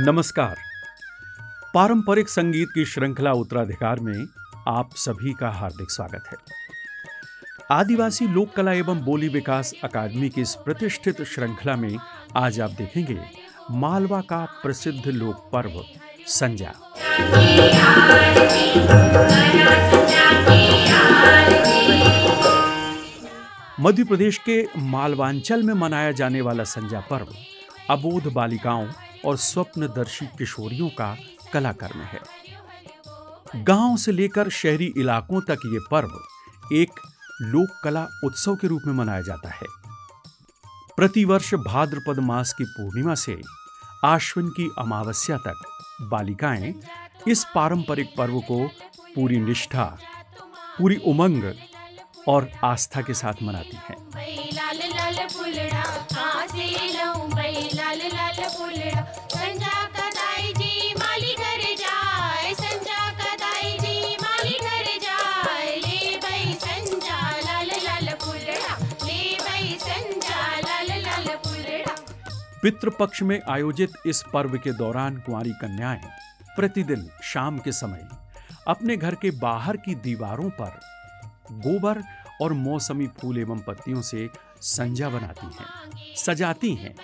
नमस्कार। पारंपरिक संगीत की श्रृंखला उत्तराधिकार में आप सभी का हार्दिक स्वागत है। आदिवासी लोक कला एवं बोली विकास अकादमी की इस प्रतिष्ठित श्रृंखला में आज आप देखेंगे मालवा का प्रसिद्ध लोक पर्व संजा। मध्य प्रदेश के मालवांचल में मनाया जाने वाला संजा पर्व अबोध बालिकाओं और स्वप्नदर्शी किशोरियों का कला कर्म है। गांव से लेकर शहरी इलाकों तक ये पर्व एक लोक कला उत्सव के रूप में मनाया जाता है। प्रतिवर्ष भाद्रपद मास की पूर्णिमा से आश्विन की अमावस्या तक बालिकाएं इस पारंपरिक पर्व को पूरी निष्ठा, पूरी उमंग और आस्था के साथ मनाती हैं। पितृपक्ष में आयोजित इस पर्व के दौरान कुंवारी कन्याएं प्रतिदिन शाम के समय अपने घर के बाहर की दीवारों पर गोबर और मौसमी फूल एवं पत्तियों से संजा बनाती हैं, सजाती हैं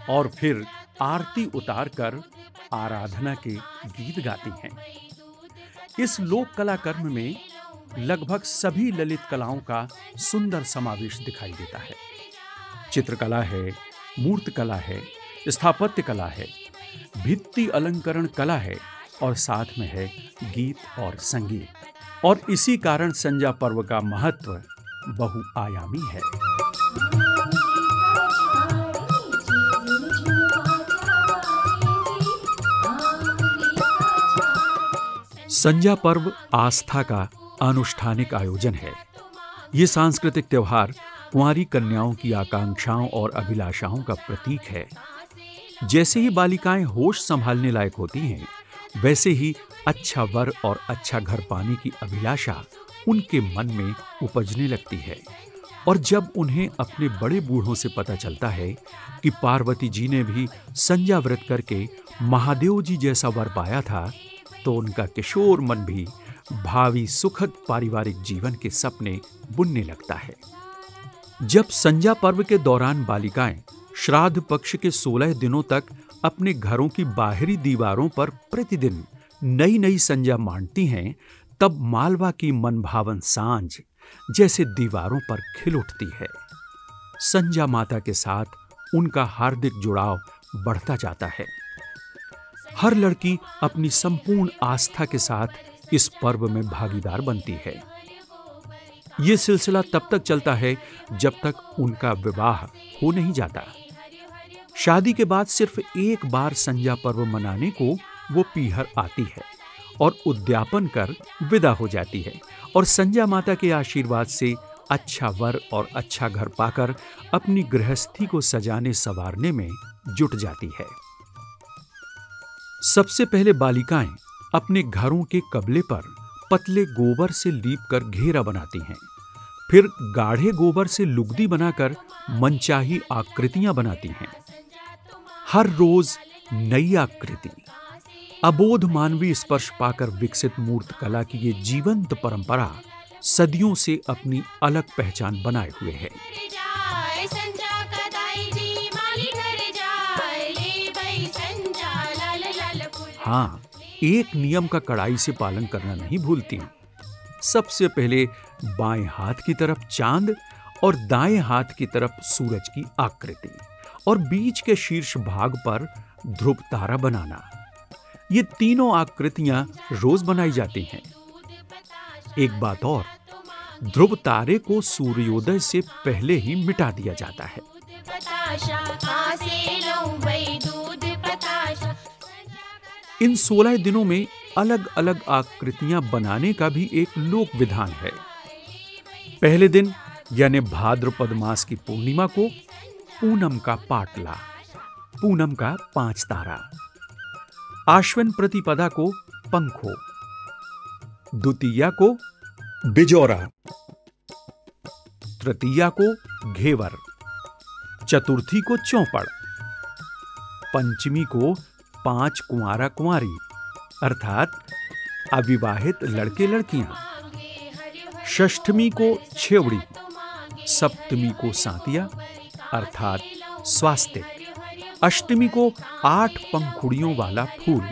और फिर आरती उतारकर आराधना के गीत गाती हैं। इस लोक कला कर्म में लगभग सभी ललित कलाओं का सुंदर समावेश दिखाई देता है। चित्रकला है, मूर्त कला है, स्थापत्य कला है, भित्ति अलंकरण कला है और साथ में है गीत और संगीत। और इसी कारण संजा पर्व का महत्व बहुआयामी है। संजा पर्व आस्था का अनुष्ठानिक आयोजन है। ये सांस्कृतिक त्योहार कुंवारी कन्याओं की आकांक्षाओं और अभिलाषाओं का प्रतीक है। जैसे ही बालिकाएं होश संभालने लायक होती हैं, वैसे ही अच्छा वर और अच्छा घर पाने की अभिलाषा उनके मन में उपजने लगती है। और जब उन्हें अपने बड़े बूढ़ों से पता चलता है कि पार्वती जी ने भी संजा व्रत करके महादेव जी जैसा वर पाया था, तो उनका किशोर मन भी भावी सुखद पारिवारिक जीवन के सपने बुनने लगता है। जब संजा पर्व के दौरान बालिकाएं श्राद्ध पक्ष के 16 दिनों तक अपने घरों की बाहरी दीवारों पर प्रतिदिन नई नई संजा मांडती हैं, तब मालवा की मनभावन सांझ जैसे दीवारों पर खिल उठती है। संजा माता के साथ उनका हार्दिक जुड़ाव बढ़ता जाता है। हर लड़की अपनी संपूर्ण आस्था के साथ इस पर्व में भागीदार बनती है। यह सिलसिला तब तक चलता है जब तक उनका विवाह हो नहीं जाता। शादी के बाद सिर्फ एक बार संजा पर्व मनाने को वो पीहर आती है और उद्यापन कर विदा हो जाती है और संजा माता के आशीर्वाद से अच्छा वर और अच्छा घर पाकर अपनी गृहस्थी को सजाने संवारने में जुट जाती है। सबसे पहले बालिकाएं अपने घरों के कबले पर पतले गोबर से लीपकर घेरा बनाती हैं। फिर गाढ़े गोबर से लुगदी बनाकर मनचाही आकृतियां बनाती हैं। हर रोज नई आकृति। अबोध मानवीय स्पर्श पाकर विकसित मूर्त कला की ये जीवंत परंपरा सदियों से अपनी अलग पहचान बनाए हुए है। हाँ, एक नियम का कड़ाई से पालन करना नहीं भूलती। सबसे पहले बाएं हाथ की तरफ चांद और दाएं हाथ की तरफ सूरज की आकृति और बीच के शीर्ष भाग पर ध्रुव तारा बनाना। ये तीनों आकृतियां रोज बनाई जाती हैं। एक बात और, ध्रुव तारे को सूर्योदय से पहले ही मिटा दिया जाता है। इन 16 दिनों में अलग अलग आकृतियां बनाने का भी एक लोक विधान है। पहले दिन यानी भाद्रपद मास की पूर्णिमा को पूनम का पाटला, पूनम का 5 तारा, आश्विन प्रतिपदा को पंखो, द्वितीया को बिजौरा, तृतीया को घेवर, चतुर्थी को चौपड़, पंचमी को 5 कुंवारा कुंवारी अर्थात अविवाहित लड़के लड़कियां। षष्ठमी को छेवड़ी, सप्तमी को सांतिया अर्थात स्वास्तिक, अष्टमी को 8 पंखुड़ियों वाला फूल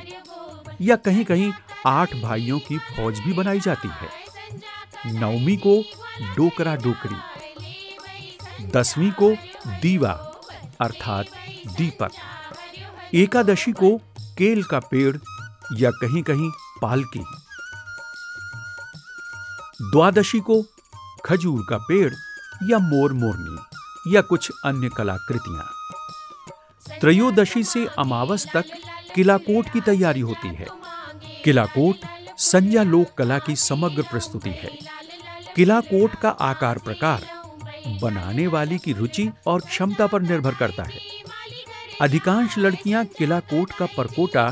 या कहीं कहीं 8 भाइयों की फौज भी बनाई जाती है। नवमी को डोकरा डोकरी, 10वीं को दीवा अर्थात दीपक, एकादशी को केल का पेड़ या कहीं कहीं पालकी, द्वादशी को खजूर का पेड़ या मोर मोरनी या कुछ अन्य कलाकृतियां। त्रयोदशी से अमावस तक किलाकोट की तैयारी होती है। किलाकोट संज्ञा लोक कला की समग्र प्रस्तुति है। किलाकोट का आकार प्रकार बनाने वाली की रुचि और क्षमता पर निर्भर करता है। अधिकांश लड़कियां किलाकोट का परकोटा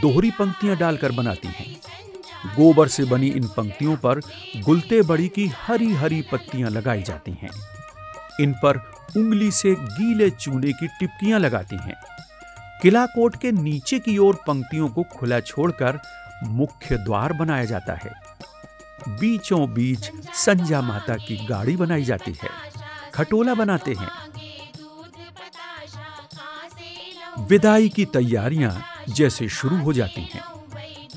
दोहरी पंक्तियां डालकर बनाती हैं। गोबर से बनी इन पंक्तियों पर गुलते बड़ी की हरी हरी पत्तियां लगाई जाती हैं। इन पर उंगली से गीले चूने की टिपकियां लगाती हैं। किलाकोट के नीचे की ओर पंक्तियों को खुला छोड़कर मुख्य द्वार बनाया जाता है। बीचों बीच संज्ञा माता की गाड़ी बनाई जाती है। खटोला बनाते हैं। विदाई की तैयारियां जैसे शुरू हो जाती हैं।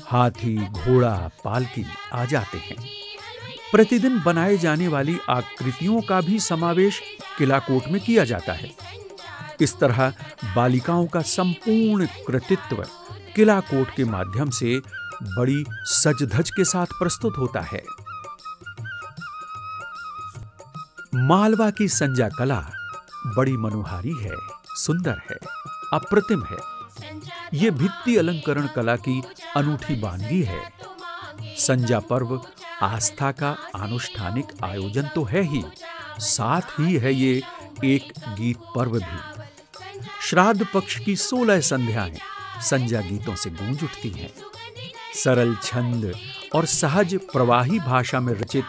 हाथी, घोड़ा, पालकी आ जाते हैं। प्रतिदिन बनाए जाने वाली आकृतियों का भी समावेश किलाकोट में किया जाता है। इस तरह बालिकाओं का संपूर्ण कृतित्व किलाकोट के माध्यम से बड़ी सज-धज के साथ प्रस्तुत होता है। मालवा की संज्ञा कला बड़ी मनोहारी है, सुंदर है, अप्रतिम है। यह भित्ति अलंकरण कला की अनूठी वानगी है। संज्ञा पर्व आस्था का अनुष्ठानिक आयोजन तो है ही, साथ ही है ये एक गीत पर्व भी। श्राद्ध पक्ष की 16 संध्याएं संज्ञा गीतों से गूंज उठती हैं। सरल छंद और सहज प्रवाही भाषा में रचित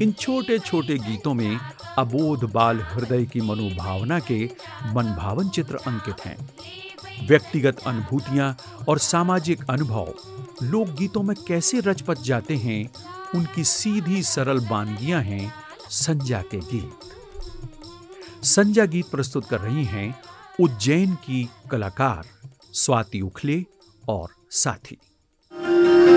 इन छोटे छोटे गीतों में अबोध बाल हृदय की मनोभावना के मनभावन चित्र अंकित हैं। व्यक्तिगत अनुभूतियां और सामाजिक अनुभव लोकगीतों में कैसे रचपच जाते हैं, उनकी सीधी सरल वानगियां हैं संज्ञा के गीत। संज्ञा गीत प्रस्तुत कर रही हैं उज्जैन की कलाकार स्वाति उखले और साथी। Thank you.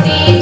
See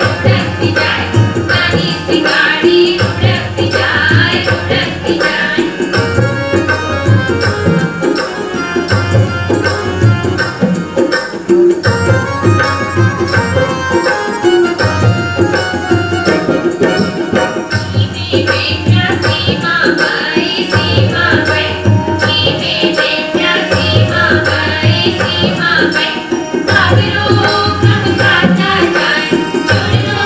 उड़ती जाए, नानी सी गाड़ी उड़ती जाए, उड़ती जाए। बेटा सीमा गई, सीमा गई, बेटा सीमा गई, सीमा गई। भाग लो कब खाता जाए, छोड़ लो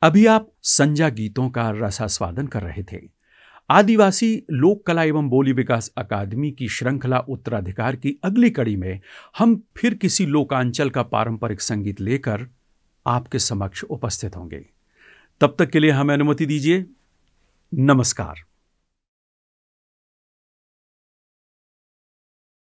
अभी आप संजा गीतों का रसास्वादन कर रहे थे। आदिवासी लोक कला एवं बोली विकास अकादमी की श्रृंखला उत्तराधिकार की अगली कड़ी में हम फिर किसी लोकांचल का पारंपरिक संगीत लेकर आपके समक्ष उपस्थित होंगे। तब तक के लिए हमें अनुमति दीजिए। नमस्कार।